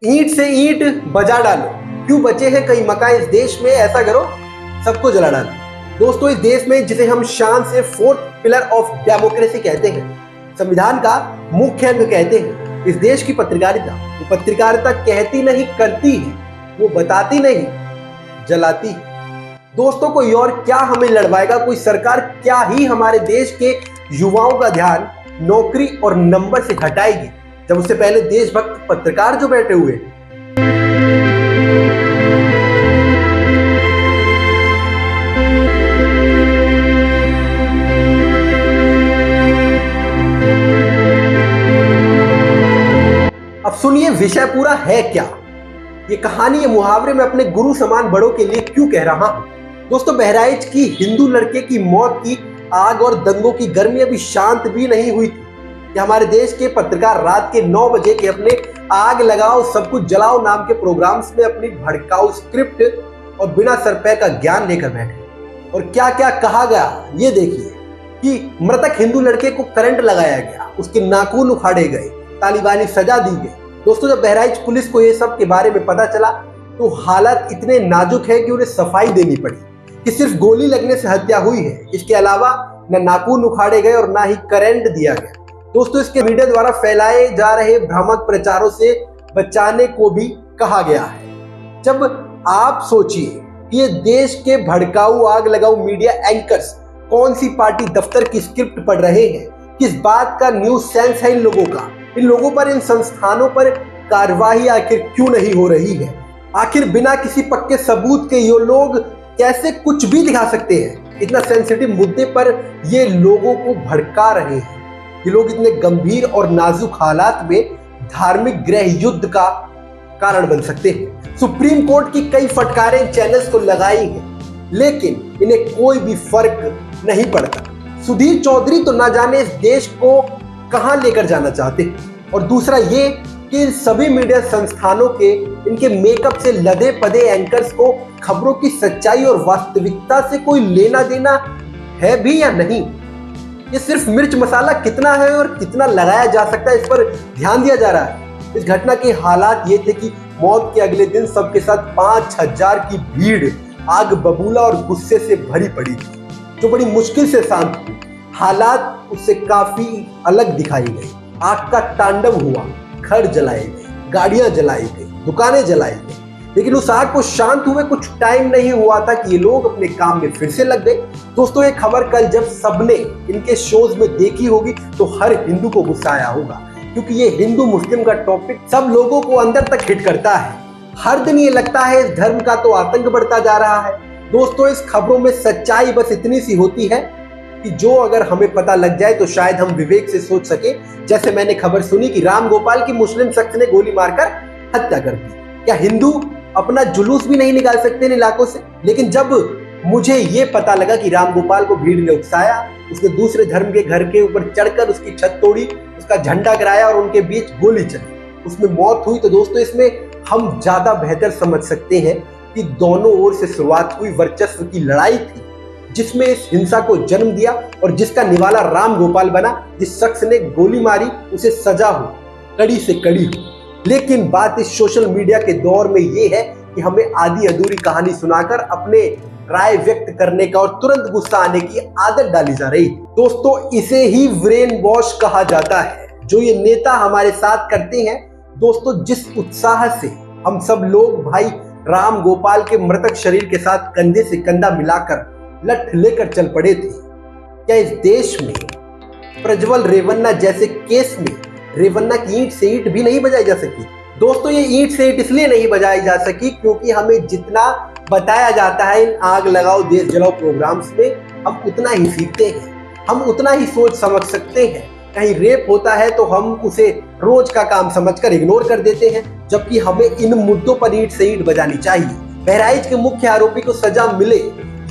ईंट से ईंट बजा डालो, क्यों बचे हैं कई मकान इस देश में, ऐसा करो सबको जला डालो। दोस्तों, इस देश में जिसे हम शान से फोर्थ पिलर ऑफ डेमोक्रेसी कहते हैं, संविधान का मुख्य अंग कहते हैं, इस देश की पत्रकारिता, वो पत्रकारिता कहती नहीं करती है, वो बताती नहीं जलाती है। दोस्तों, कोई और क्या हमें लड़वाएगा, कोई सरकार क्या ही हमारे देश के युवाओं का ध्यान नौकरी और नंबर से हटाएगी, जब उससे पहले देशभक्त पत्रकार जो बैठे हुए हैं। अब सुनिए विषय पूरा है क्या। ये कहानी, ये मुहावरे में अपने गुरु समान बड़ों के लिए क्यों कह रहा हूं। दोस्तों, बहराइच की हिंदू लड़के की मौत की आग और दंगों की गर्मी अभी शांत भी नहीं हुई थी कि हमारे देश के पत्रकार रात के 9 बजे के अपने आग लगाओ सब कुछ जलाओ नाम के प्रोग्राम्स में अपनी भड़काऊ स्क्रिप्ट और बिना सर पैर का ज्ञान लेकर बैठे। और क्या क्या कहा गया ये देखिए कि मृतक हिंदू लड़के को करंट लगाया गया, उसके नाखून उखाड़े गए, तालिबानी सजा दी गई। दोस्तों, जब बहराइच पुलिस को ये सब के बारे में पता चला तो हालात इतने नाजुक है कि उन्हें सफाई देनी पड़ी कि सिर्फ गोली लगने से हत्या हुई है, इसके अलावा न नाखून उखाड़े गए और ना ही करंट दिया गया। दोस्तों, इसके मीडिया द्वारा फैलाए जा रहे भ्रामक प्रचारों से बचाने को भी कहा गया है। जब आप सोचिए कि ये देश के भड़काऊ आग लगाऊ मीडिया एंकर्स कौन सी पार्टी दफ्तर की स्क्रिप्ट पढ़ रहे हैं, किस बात का न्यूज सेंस है इन लोगों का, इन लोगों पर, इन संस्थानों पर कार्रवाई आखिर क्यों नहीं हो रही है, आखिर बिना किसी पक्के सबूत के ये लोग कैसे कुछ भी दिखा सकते हैं। इतना सेंसिटिव मुद्दे पर ये लोगों को भड़का रहे हैं। ये लोग इतने गंभीर और नाजुक हालात में धार्मिक गृह युद्ध का कारण बन सकते हैं। सुप्रीम कोर्ट की कई फटकारें चैनल्स को लगाई हैं, लेकिन इन्हें कोई भी फर्क नहीं पड़ता। सुधीर चौधरी तो ना जाने इस देश को कहां लेकर जाना चाहते हैं। और दूसरा ये कि सभी मीडिया संस्थानों के इनके मेकअप से लदे पदे एंकर्स को खबरों की सच्चाई और वास्तविकता से कोई लेना देना है भी या नहीं। ये सिर्फ मिर्च मसाला कितना है और कितना लगाया जा सकता है, इस पर ध्यान दिया जा रहा है। इस घटना के हालात ये थे कि मौत के अगले दिन सबके साथ 5,000 की भीड़ आग बबूला और गुस्से से भरी पड़ी थी, जो बड़ी मुश्किल से शांत हुई। हालात उससे काफी अलग दिखाई गई। आग का तांडव हुआ, घर जलाए गए, गाड़ियां जलाई गई, दुकानें जलाई गई, लेकिन उस आग को शांत हुए कुछ टाइम नहीं हुआ था कि ये लोग अपने काम में फिर से लग गए। दोस्तों, ये खबर कल जब सबने इनके शोज में देखी होगी तो हर हिंदू को गुस्सा आया होगा, क्योंकि ये हिंदू मुस्लिम का टॉपिक सब लोगों को अंदर तक हिट करता है। हर दिन ये लगता है इस धर्म का तो आतंक बढ़ता जा रहा है। दोस्तों, इस खबरों में सच्चाई बस इतनी सी होती है कि जो अगर हमें पता लग जाए तो शायद हम विवेक से सोच सके। जैसे मैंने खबर सुनी कि राम गोपाल की मुस्लिम शख्स ने गोली मारकर हत्या कर दी। क्या हिंदू अपना जुलूस भी नहीं निकाल सकते इन इलाकों से? लेकिन जब मुझे ये पता लगा कि राम गोपाल को भीड़ ने उकसाया, उसने दूसरे धर्म के घर के ऊपर चढ़कर उसकी छत तोड़ी, उसका झंडा गिराया और उनके बीच गोली चली, उसमें मौत हुई, तो दोस्तों इसमें हम ज्यादा बेहतर समझ सकते हैं कि दोनों ओर से शुरुआत हुई वर्चस्व की लड़ाई थी, जिसमें इस हिंसा को जन्म दिया और जिसका निवाला राम गोपाल बना। जिस शख्स ने गोली मारी उसे सजा हो, कड़ी से कड़ी हो। लेकिन बात इस सोशल मीडिया के दौर में ये है कि हमें आधी अधूरी कहानी सुनाकर अपने राय व्यक्त करने का और तुरंत गुस्सा आने की आदत डाली जा रही है। दोस्तों, इसे ही ब्रेन वॉश कहा जाता है, जो ये नेता हमारे साथ करते हैं। दोस्तों, जिस उत्साह से हम सब लोग भाई राम गोपाल के मृतक शरीर के साथ कंधे से कंधा मिलाकर लठ लेकर चल पड़े थे, क्या इस देश में प्रज्वल रेवन्ना जैसे केस में रेवन्ना की ईंट से ईंट भी नहीं बजाई जा सकी? दोस्तों, ये ईंट से ईंट इसलिए नहीं बजाई जा सकी क्योंकि हमें जितना बताया जाता है इन आग लगाओ देश जलाओ प्रोग्राम्स में, हम उतना ही सीखते हैं, हम उतना ही सोच समझ सकते हैं। कहीं रेप होता है तो हम उसे रोज का काम समझकर इग्नोर कर देते हैं, जबकि हमें इन मुद्दों पर ईंट से ईंट बजानी चाहिए। बहराइच के मुख्य आरोपी को सजा मिले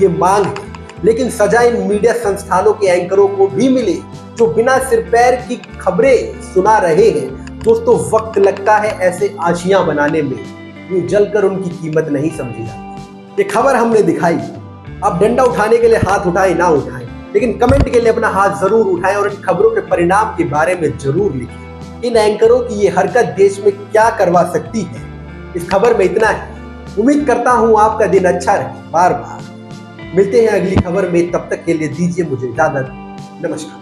ये मांग है, लेकिन सजा इन मीडिया संस्थानों के एंकरों को भी मिले जो बिना सिर पैर की खबरें सुना रहे हैं। दोस्तों, वक्त लगता है ऐसे आशियां बनाने में, यूं जलकर उनकी कीमत नहीं समझी जाती। ये खबर हमने दिखाई, आप डंडा उठाने के लिए हाथ उठाएं ना उठाएं, लेकिन कमेंट के लिए अपना हाथ जरूर उठाएं और इन खबरों के परिणाम के बारे में जरूर लिखें। इन एंकरों की ये हरकत देश में क्या करवा सकती है। इस खबर में इतना है। उम्मीद करता हूं आपका दिन अच्छा रहे। बार बार मिलते हैं अगली खबर में, तब तक के लिए दीजिए मुझे इजाजत। नमस्कार।